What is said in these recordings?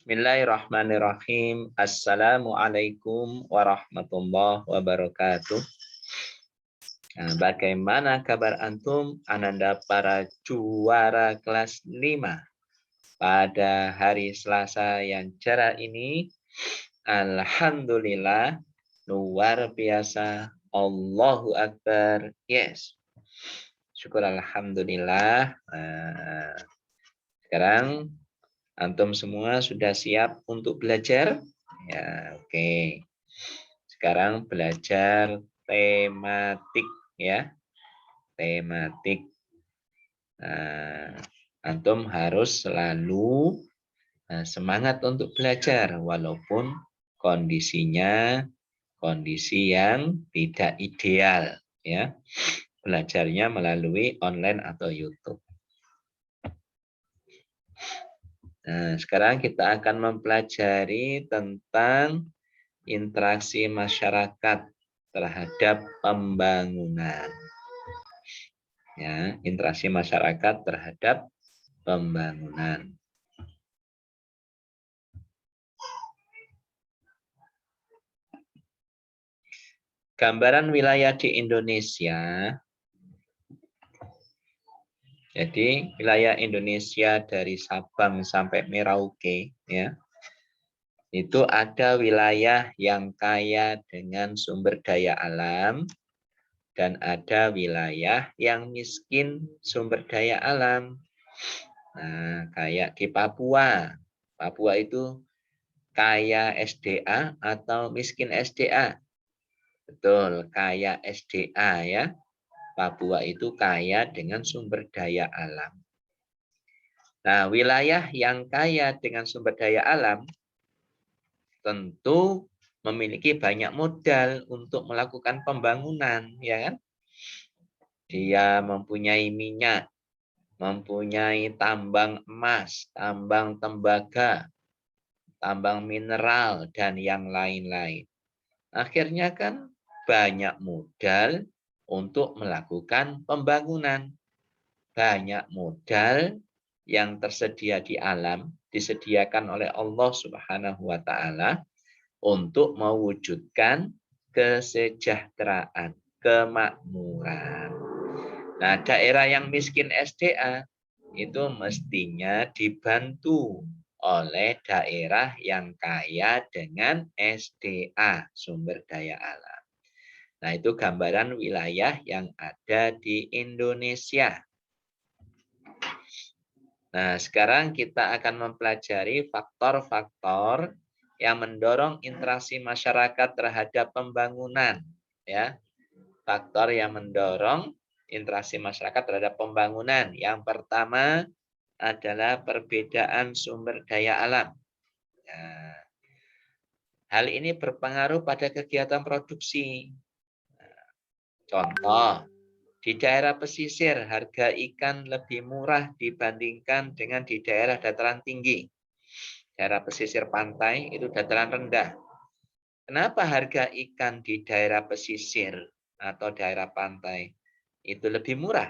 Bismillahirrahmanirrahim. Assalamualaikum warahmatullahi wabarakatuh. Nah, bagaimana kabar antum, ananda para juara kelas 5 pada hari Selasa yang cerah ini? Alhamdulillah, luar biasa. Allahu Akbar. Yes. Syukur alhamdulillah. Sekarang antum semua sudah siap untuk belajar? Ya, oke. Sekarang belajar tematik ya. Tematik. Antum harus selalu semangat untuk belajar walaupun kondisinya kondisi yang tidak ideal ya. Belajarnya melalui online atau YouTube. Nah, sekarang kita akan mempelajari tentang interaksi masyarakat terhadap pembangunan. Ya, interaksi masyarakat terhadap pembangunan. Gambaran wilayah di Indonesia. Jadi wilayah Indonesia dari Sabang sampai Merauke ya. Itu ada wilayah yang kaya dengan sumber daya alam dan ada wilayah yang miskin sumber daya alam. Nah, kayak di Papua. Papua itu kaya SDA atau miskin SDA? Betul, kaya SDA ya. Papua itu kaya dengan sumber daya alam. Nah, wilayah yang kaya dengan sumber daya alam tentu memiliki banyak modal untuk melakukan pembangunan, ya kan? Dia mempunyai minyak, mempunyai tambang emas, tambang tembaga, tambang mineral, dan yang lain-lain. Akhirnya kan banyak modal untuk melakukan pembangunan. Banyak modal yang tersedia di alam, disediakan oleh Allah Subhanahu wa Ta'ala untuk mewujudkan kesejahteraan, kemakmuran. Nah, daerah yang miskin SDA itu mestinya dibantu oleh daerah yang kaya dengan SDA, sumber daya alam. Nah, itu gambaran wilayah yang ada di Indonesia. Nah, sekarang kita akan mempelajari faktor-faktor yang mendorong interaksi masyarakat terhadap pembangunan. Ya, faktor yang mendorong interaksi masyarakat terhadap pembangunan. Yang pertama adalah perbedaan sumber daya alam. Nah, hal ini berpengaruh pada kegiatan produksi. Contoh, di daerah pesisir harga ikan lebih murah dibandingkan dengan di daerah dataran tinggi. Daerah pesisir pantai itu dataran rendah. Kenapa harga ikan di daerah pesisir atau daerah pantai itu lebih murah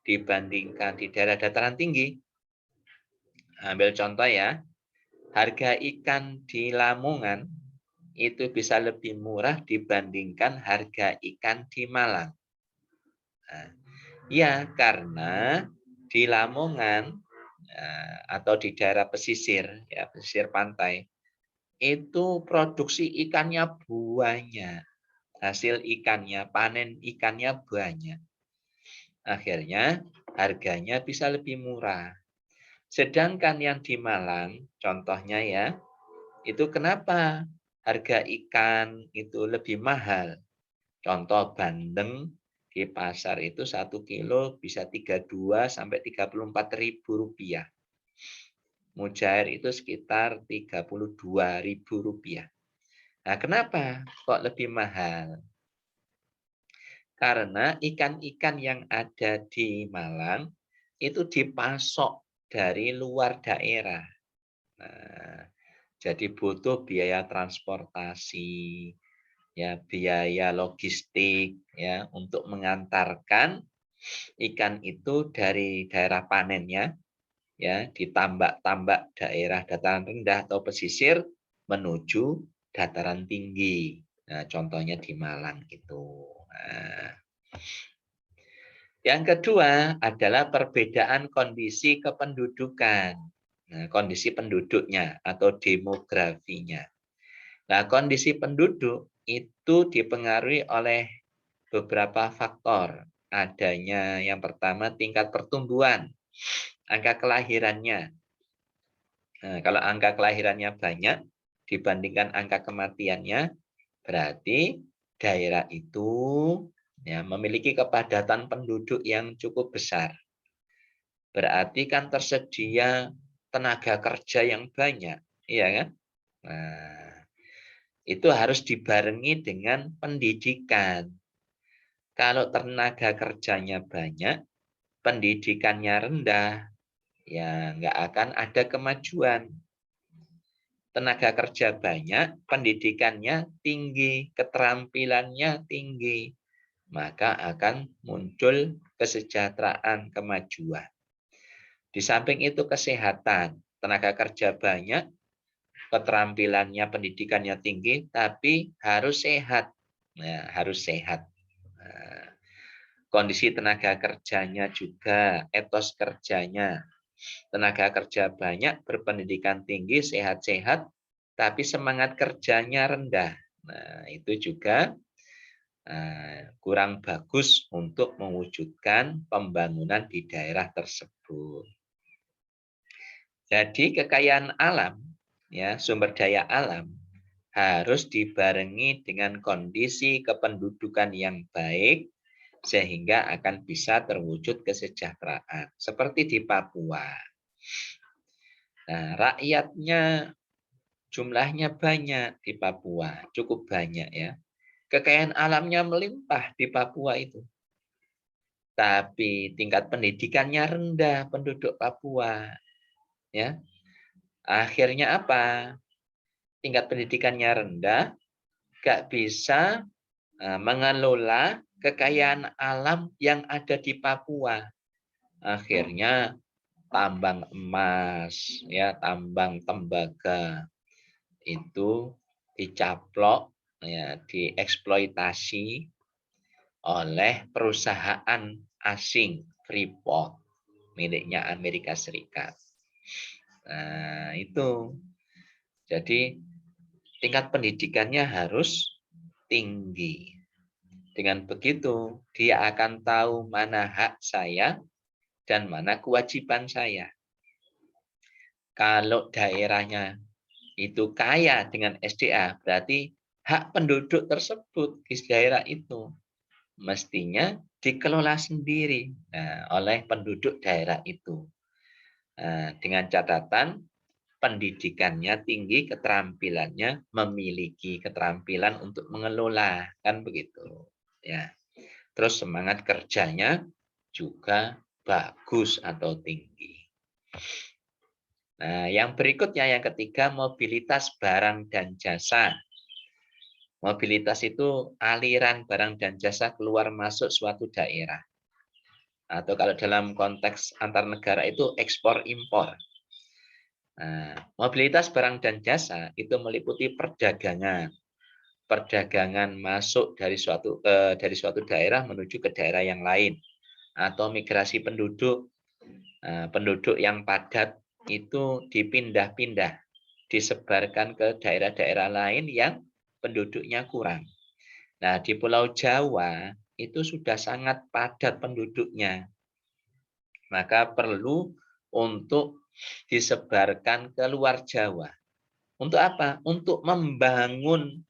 dibandingkan di daerah dataran tinggi? Ambil contoh ya, harga ikan di Lamongan itu bisa lebih murah dibandingkan harga ikan di Malang. Nah, ya, karena di Lamongan atau di daerah pesisir, ya pesisir pantai, itu produksi ikannya banyak, hasil ikannya, panen ikannya banyak. Akhirnya harganya bisa lebih murah. Sedangkan yang di Malang, contohnya ya, itu kenapa harga ikan itu lebih mahal? Contoh bandeng di pasar itu 1 kilo bisa 32 sampai 34 ribu rupiah. Mujair itu sekitar 32 ribu rupiah. Nah, kenapa kok lebih mahal? Karena ikan-ikan yang ada di Malang itu dipasok dari luar daerah. Nah, jadi butuh biaya transportasi, ya biaya logistik, ya untuk mengantarkan ikan itu dari daerah panennya ya ditambak-tambak daerah dataran rendah atau pesisir menuju dataran tinggi. Nah, contohnya di Malang itu. Nah, yang kedua adalah perbedaan kondisi kependudukan. Nah, kondisi penduduknya atau demografinya. Nah, kondisi penduduk itu dipengaruhi oleh beberapa faktor. Adanya yang pertama tingkat pertumbuhan, angka kelahirannya. Nah, kalau angka kelahirannya banyak dibandingkan angka kematiannya, berarti daerah itu ya, memiliki kepadatan penduduk yang cukup besar. Berarti kan tersedia tenaga kerja yang banyak, iya kan? Nah, itu harus dibarengi dengan pendidikan. Kalau tenaga kerjanya banyak, pendidikannya rendah, ya nggak akan ada kemajuan. Tenaga kerja banyak, pendidikannya tinggi, keterampilannya tinggi, maka akan muncul kesejahteraan, kemajuan. Di samping itu kesehatan, tenaga kerja banyak, keterampilannya, pendidikannya tinggi, tapi harus sehat. Nah, harus sehat. Nah, kondisi tenaga kerjanya juga, etos kerjanya. Tenaga kerja banyak, berpendidikan tinggi, sehat-sehat, tapi semangat kerjanya rendah. Nah, itu juga kurang bagus untuk mewujudkan pembangunan di daerah tersebut. Jadi kekayaan alam, ya sumber daya alam harus dibarengi dengan kondisi kependudukan yang baik sehingga akan bisa terwujud kesejahteraan. Seperti di Papua. Nah, rakyatnya jumlahnya banyak di Papua, cukup banyak ya. Kekayaan alamnya melimpah di Papua itu. Tapi tingkat pendidikannya rendah penduduk Papua, ya. Akhirnya apa? Tingkat pendidikannya rendah, gak bisa mengelola kekayaan alam yang ada di Papua. Akhirnya tambang emas, ya, tambang tembaga itu dicaplok, ya, dieksploitasi oleh perusahaan asing Freeport miliknya Amerika Serikat. Nah, itu. Jadi tingkat pendidikannya harus tinggi. Dengan begitu, dia akan tahu mana hak saya dan mana kewajiban saya. Kalau daerahnya itu kaya dengan SDA, berarti hak penduduk tersebut di daerah itu mestinya dikelola sendiri oleh penduduk daerah itu. Dengan catatan pendidikannya tinggi, keterampilannya memiliki keterampilan untuk mengelola, kan begitu. Ya. Terus semangat kerjanya juga bagus atau tinggi. Nah, yang berikutnya yang ketiga mobilitas barang dan jasa. Mobilitas itu aliran barang dan jasa keluar masuk suatu daerah. Atau kalau dalam konteks antar negara itu ekspor impor. Nah, mobilitas barang dan jasa itu meliputi perdagangan. Perdagangan masuk dari suatu daerah menuju ke daerah yang lain atau migrasi penduduk. Penduduk yang padat itu dipindah-pindah, disebarkan ke daerah-daerah lain yang penduduknya kurang. Nah, di Pulau Jawa itu sudah sangat padat penduduknya. Maka perlu untuk disebarkan ke luar Jawa. Untuk apa? Untuk membangun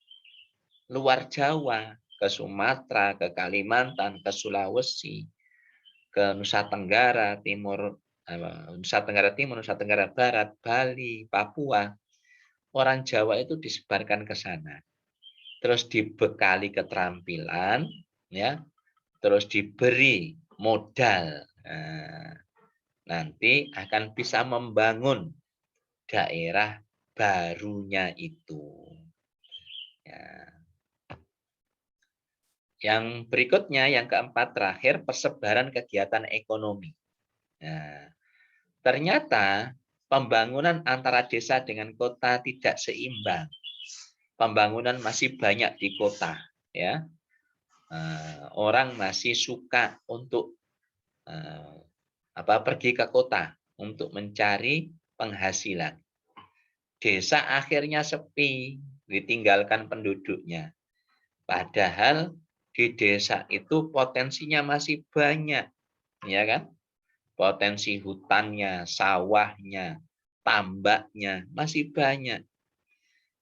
luar Jawa, ke Sumatera, ke Kalimantan, ke Sulawesi, ke Nusa Tenggara Timur, Nusa Tenggara Timur, Nusa Tenggara Barat, Bali, Papua. Orang Jawa itu disebarkan ke sana. Terus dibekali keterampilan, ya, terus diberi modal. Nanti akan bisa membangun daerah barunya itu. Ya. Yang berikutnya, yang keempat terakhir, persebaran kegiatan ekonomi. Nah, Ternyata pembangunan antara desa dengan kota tidak seimbang. Pembangunan masih banyak di kota, ya. Orang masih suka untuk pergi ke kota untuk mencari penghasilan. Desa akhirnya sepi, ditinggalkan penduduknya. Padahal di desa itu potensinya masih banyak, ya kan? Potensi hutannya, sawahnya, tambaknya masih banyak.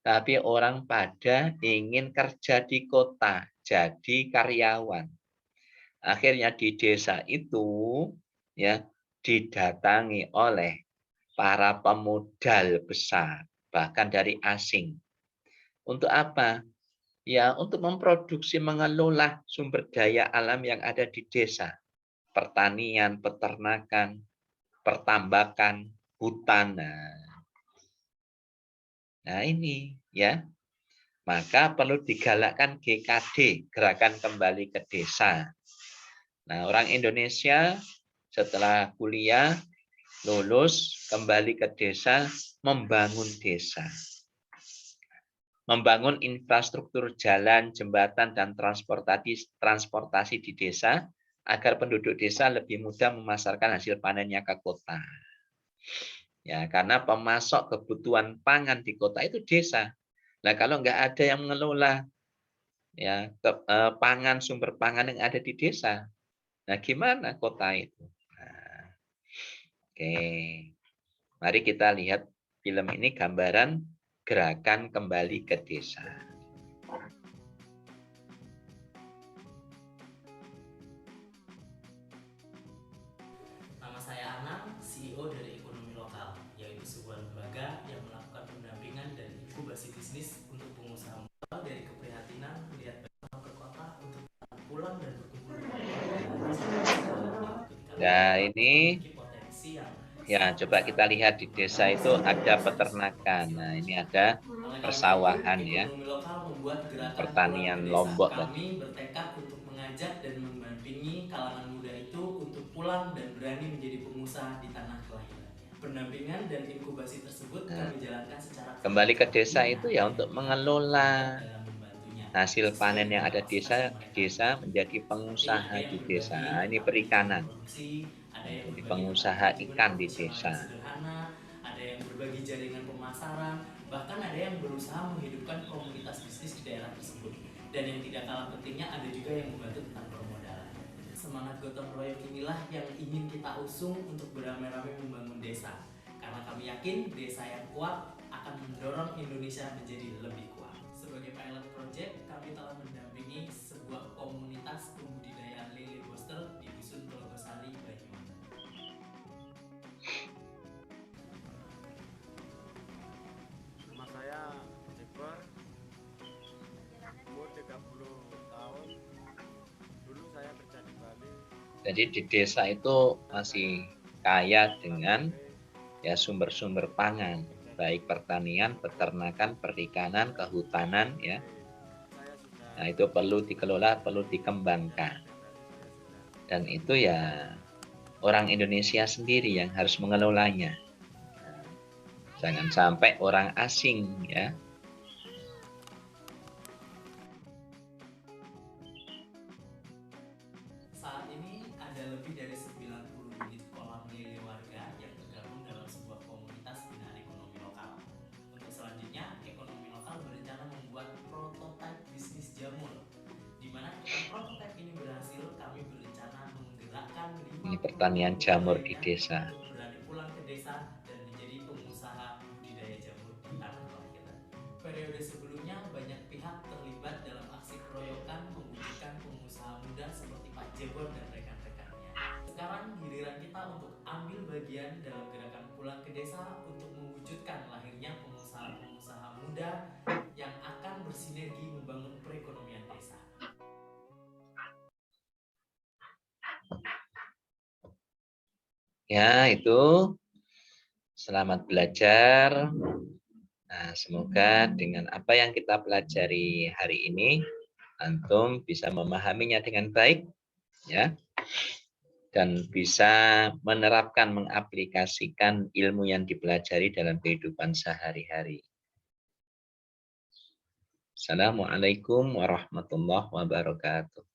Tapi orang pada ingin kerja di kota, jadi karyawan. Akhirnya di desa itu ya didatangi oleh para pemodal besar, bahkan dari asing. Untuk apa? Ya, untuk memproduksi, mengelola sumber daya alam yang ada di desa. Pertanian, peternakan, pertambakan, hutan. Nah ini ya. Maka perlu digalakkan GKD, Gerakan Kembali ke Desa. Nah, orang Indonesia setelah kuliah, lulus, kembali ke desa, membangun desa. Membangun infrastruktur jalan, jembatan, dan transportasi di desa, agar penduduk desa lebih mudah memasarkan hasil panennya ke kota. Ya, karena pemasok kebutuhan pangan di kota itu desa. Nah, kalau nggak ada yang mengelola ya pangan, sumber pangan yang ada di desa, nah gimana kota itu? Nah, oke, mari kita lihat film ini, gambaran gerakan kembali ke desa. Nama saya Anang, CEO dari Ekonomi Lokal, yaitu sebuah lembaga yang melakukan pendampingan dan inkubasi bisnis untuk pengusaha muda dari keprihatinan melihat bagaimana ke kota untuk pulang dan berkumpul dengan keluarga di ketika Nah, lebaran ini memiliki potensi yang ya sangat coba besar kita lihat untuk di desa mengembangkan itu ada bisnis di sebuah peternakan. kecil Nah, ini desa. ada Oleh karena itu, persawahan ya, Ekonomi Lokal membuat gerakan pulang pertanian ke desa. Lombok tadi. Kami bertekad untuk mengajak dan mendampingi kalangan muda itu untuk pulang dan berani menjadi pengusaha di tanah kelahirannya. Pendampingan dan inkubasi tersebut Nah, kami jalankan secara kembali ke kerjasama. desa Ini itu ada ya yang untuk pihak yang terlibat mengelola dalam membantunya hasil sesuai panen yang dengan ada kapasitas yang di mereka desa miliki. menjadi Seperti ada pengusaha yang di desa. berbagi Nah, ini tentang manajemen perikanan. produksi, ada Nah, yang jadi berbagi tentang pengusaha manajemen ikan di profesional desa. yang sederhana, ada yang berbagi jaringan pemasaran, bahkan ada yang berusaha menghidupkan komunitas bisnis di daerah tersebut. Dan yang tidak kalah pentingnya, ada juga yang membantu tentang permodalan. Semangat gotong royong inilah yang ingin kita usung untuk beramai-ramai membangun desa. Karena kami yakin desa yang kuat akan mendorong Indonesia menjadi lebih kuat. Sebagai pilot project, kami telah mendampingi sebuah komunitas pembudidayaan lele bostel di Dusun Telogosari, Banyuwangi. Nama saya Jekber, umur 30 tahun. Dulu saya kerja di Bali. Jadi di desa itu Saya masih kaya pulang dengan sore, ya sumber-sumber pangan, kerja di baik pertanian, pabrik. peternakan, perikanan, kehutanan ya. Saya sudah Nah, itu perlu dikelola, perlu kerja dikembangkan. setiap hari saya sudah. Dan itu ya orang Indonesia sendiri yang harus mengelolanya. Jangan sampai orang asing ya. Saat ini ada lebih dari 90 unit kolam lele warga yang tergabung dalam sebuah komunitas binaan ekonomi lokal. Untuk selanjutnya, ekonomi lokal berencana membuat prototipe bisnis jamur. Di mana ketika prototipe ini berhasil, kami berencana menggerakkan Ini 50 pertanian pemuda jamur di lainnya desa. untuk berani pulang ke desa dan menjadi pengusaha budidaya jamur di tanah kelahiran. Periode sebelumnya banyak pihak terlibat dalam aksi keroyokan mewujudkan pengusaha muda seperti Pak Jebor dan rekan-rekannya. Sekarang giliran kita untuk ambil bagian dalam gerakan pulang ke desa untuk mewujudkan lahirnya pengusaha-pengusaha muda yang akan bersinergi membangun perekonomian desa. Ya, itu selamat belajar. Nah, semoga dengan apa yang kita pelajari hari ini, antum bisa memahaminya dengan baik, ya. dan bisa menerapkan, mengaplikasikan ilmu yang dipelajari dalam kehidupan sehari-hari. Assalamualaikum warahmatullahi wabarakatuh.